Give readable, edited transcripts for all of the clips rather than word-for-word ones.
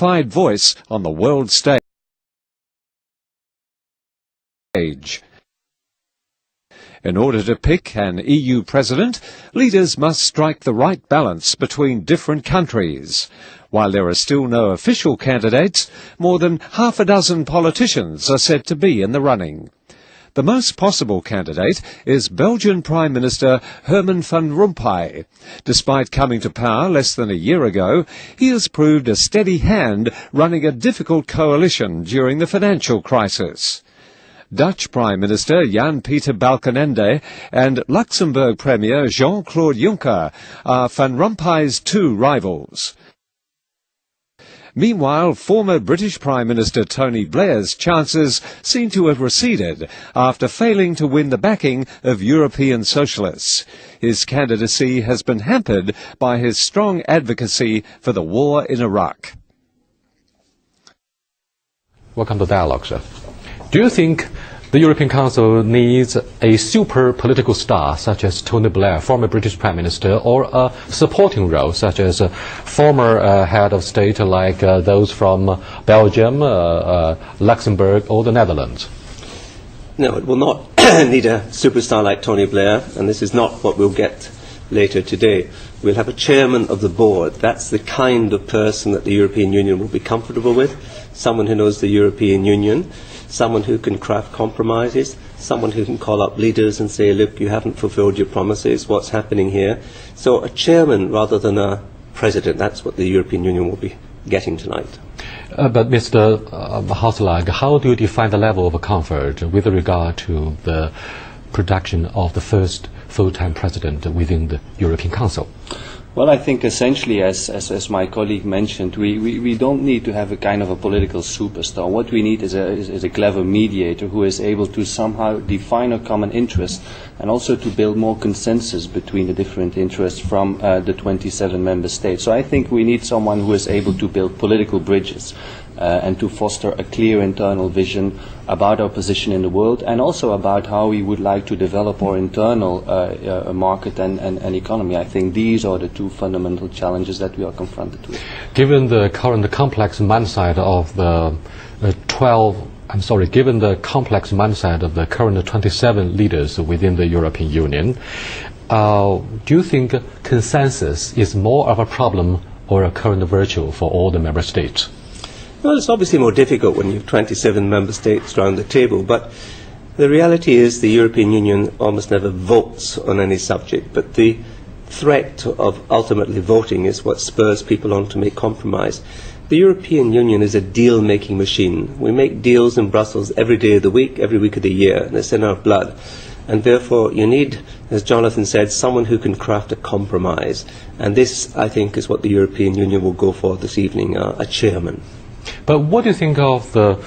unified voice on the world stage. In order to pick an EU president, leaders must strike the right balance between different countries. While there are still no official candidates, more than half a dozen politicians are said to be in the running. The most possible candidate is Belgian Prime Minister Herman van Rompuy. Despite coming to power less than a year ago, he has proved a steady hand running a difficult coalition during the financial crisis. Dutch Prime Minister Jan-Peter Balkenende and Luxembourg Premier Jean-Claude Juncker are Van Rompuy's two rivals. Meanwhile, former British Prime Minister Tony Blair's chances seem to have receded after failing to win the backing of European socialists. His candidacy has been hampered by his strong advocacy for the war in Iraq. Welcome to Dialogue, sir. Do you think the European Council needs a super political star such as Tony Blair, former British Prime Minister, or a supporting role such as a former head of state like those from Belgium, Luxembourg or the Netherlands? No, it will not need a superstar like Tony Blair, and this is not what we'll get later today. We'll have a chairman of the board. That's the kind of person that the European Union will be comfortable with, someone who knows the European Union, someone who can craft compromises, someone who can call up leaders and say, look, you haven't fulfilled your promises, what's happening here? So a chairman rather than a president, that's what the European Union will be getting tonight. But Mr. Hauslag, how do you define the level of comfort with regard to the production of the first full-time president within the European Council? Well, I think essentially, as my colleague mentioned, we don't need to have a kind of a political superstar. What we need is a clever mediator who is able to somehow define a common interest and also to build more consensus between the different interests from the 27 member states. So I think we need someone who is able to build political bridges and to foster a clear internal vision about our position in the world and also about how we would like to develop our internal market and economy. I think these are the two fundamental challenges that we are confronted with. Given the current complex mindset of the given the complex mindset of the current 27 leaders within the European Union, do you think consensus is more of a problem or a current virtue for all the member states? Well, it's obviously more difficult when you have 27 member states around the table, but the reality is the European Union almost never votes on any subject, but the threat of ultimately voting is what spurs people on to make compromise. The European Union is a deal-making machine. We make deals in Brussels every day of the week, every week of the year, and it's in our blood. And therefore you need, as Jonathan said, someone who can craft a compromise. And this, I think, is what the European Union will go for this evening, a chairman. But what do you think of the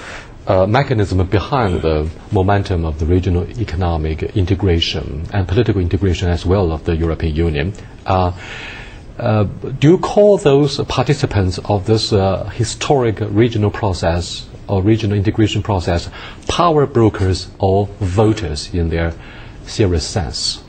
mechanism behind the momentum of the regional economic integration and political integration as well of the European Union? Do you call those participants of this historic regional process or regional integration process power brokers or voters in their serious sense?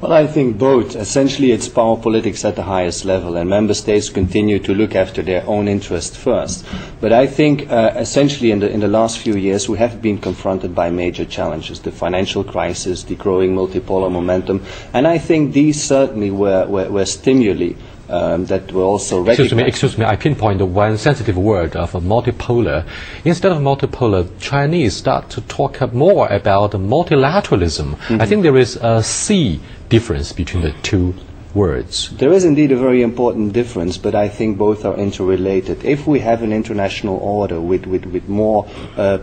Well, I think both. Essentially, it's power politics at the highest level, and member states continue to look after their own interest first. But I think, essentially, in the last few years, we have been confronted by major challenges: the financial crisis, the growing multipolar momentum, and I think these certainly were stimuli that were also recognized. Excuse me, I pinpoint one sensitive word of multipolar. Instead of multipolar, Chinese start to talk more about multilateralism. Mm-hmm. I think there is a C difference between the two words. There is indeed a very important difference, but I think both are interrelated. If we have an international order with more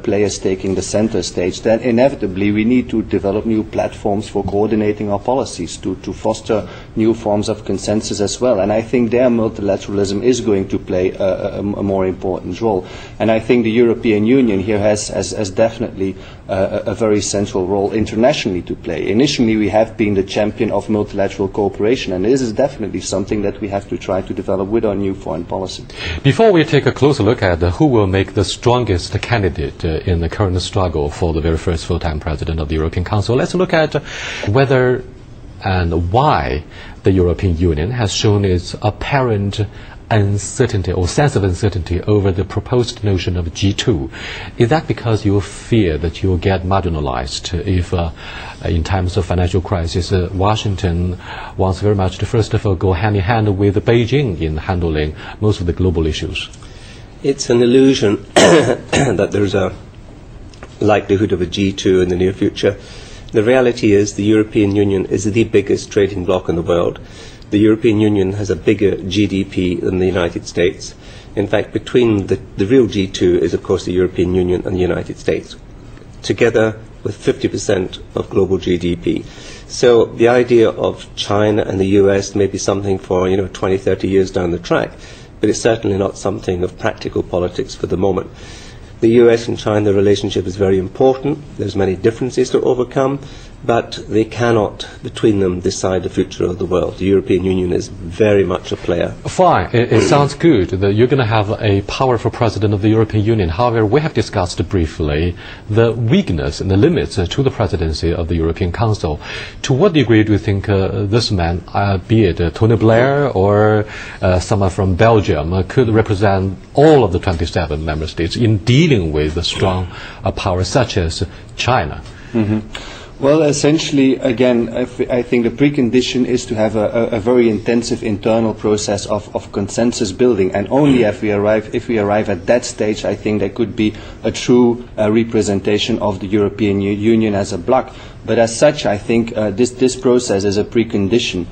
players taking the center stage, then inevitably we need to develop new platforms for coordinating our policies, to foster new forms of consensus as well. And I think there multilateralism is going to play a more important role. And I think the European Union here has definitely a very central role internationally to play. Initially we have been the champion of multilateral cooperation, and this is definitely something that we have to try to develop with our new foreign policy. Before we take a closer look at who will make the strongest candidate in the current struggle for the very first full-time president of the European Council, let's look at whether and why the European Union has shown its apparent uncertainty or sense of uncertainty over the proposed notion of G2. Is that because you fear that you will get marginalized if, in times of financial crisis, Washington wants very much to first of all go hand in hand with Beijing in handling most of the global issues? It's an illusion that there's a likelihood of a G2 in the near future. The reality is the European Union is the biggest trading bloc in the world. The European Union has a bigger GDP than the United States. In fact, between the real G2 is, of course, the European Union and the United States, together with 50% of global GDP. So the idea of China and the US may be something for 20, 30 years down the track, but it's certainly not something of practical politics for the moment. The US and China relationship is very important. There's many differences to overcome, but they cannot, between them, decide the future of the world. The European Union is very much a player. Fine. It sounds good that you're going to have a powerful president of the European Union. However, we have discussed briefly the weakness and the limits to the presidency of the European Council. To what degree do you think this man, be it Tony Blair or someone from Belgium, could represent all of the 27 member states in dealing with a strong power such as China? Mm-hmm. Well, essentially, again, I think the precondition is to have a very intensive internal process of consensus building, and only if we arrive at that stage, I think there could be a true representation of the European Union as a bloc. But as such, I think this process is a precondition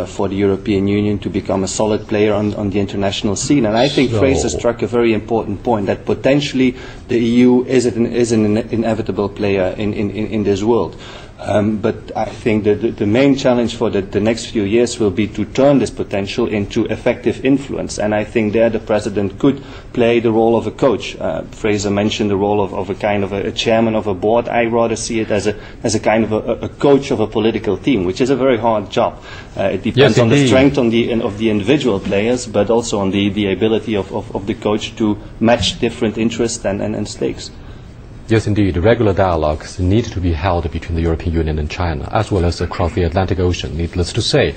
for the European Union to become a solid player on the international scene. And I think Fraser struck a very important point, that potentially the EU is an inevitable player in this world. But I think that the main challenge for the next few years will be to turn this potential into effective influence. And I think there the President could play the role of a coach. Fraser mentioned the role of a kind of a chairman of a board. I rather see it as a kind of a coach of a political team, which is a very hard job. It depends on the strength of the individual players, but also on the ability of the coach to match different interests and stakes. Yes, indeed. Regular dialogues need to be held between the European Union and China, as well as across the Atlantic Ocean, needless to say.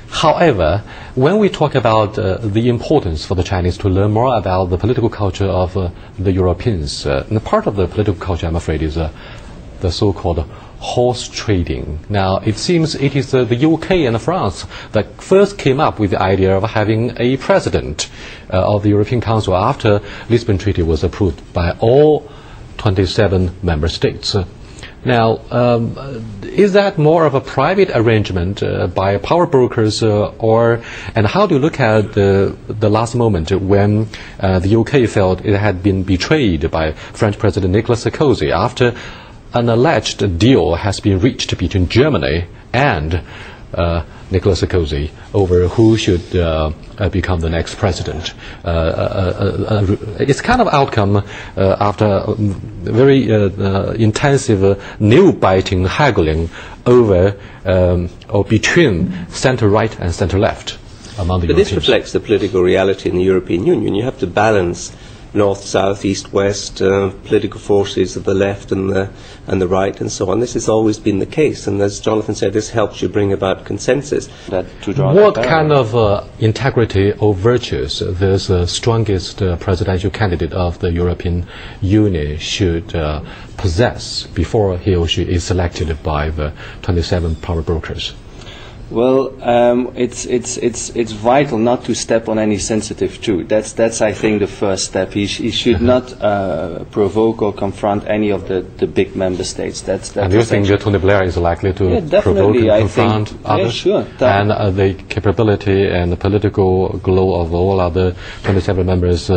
However, when we talk about the importance for the Chinese to learn more about the political culture of the Europeans, and part of the political culture, I'm afraid, is the so-called horse trading. Now, it seems it is the UK and France that first came up with the idea of having a president of the European Council after Lisbon Treaty was approved by all 27 member states. Now, is that more of a private arrangement by power brokers, and how do you look at the last moment when the UK felt it had been betrayed by French President Nicolas Sarkozy after an alleged deal has been reached between Germany and Nicolas Sarkozy over who should become the next president? It's kind of outcome after very intensive nail-biting haggling over or between centre-right and centre-left among the Europeans. But this reflects the political reality in the European Union. You have to balance north, south, east, west, political forces of the left and the right, and so on. This has always been the case, and as Jonathan said, this helps you bring about consensus. What kind of integrity or virtues the strongest presidential candidate of the European Union should possess before he or she is selected by the 27 power brokers? Well, it's vital not to step on any sensitive tool. That's I think the first step. He should not provoke or confront any of the big member states. That's and you think that Tony Blair is likely to provoke and confront others? Yeah, sure. And the capability and the political glow of all other 27 members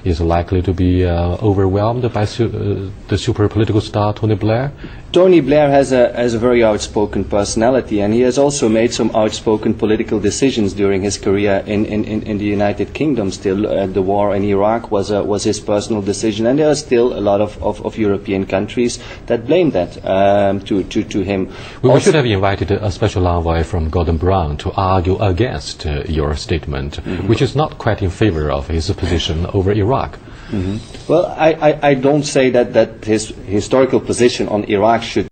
is likely to be overwhelmed by the super political star Tony Blair? Tony Blair has a very outspoken personality, and he has also made some outspoken political decisions during his career in the United Kingdom. Still, the war in Iraq was his personal decision, and there are still a lot of European countries that blame that to him. We should have invited a special envoy from Gordon Brown to argue against your statement, which is not quite in favor of his position over Iraq. Mm-hmm. Well, I don't say that his historical position on Iraq should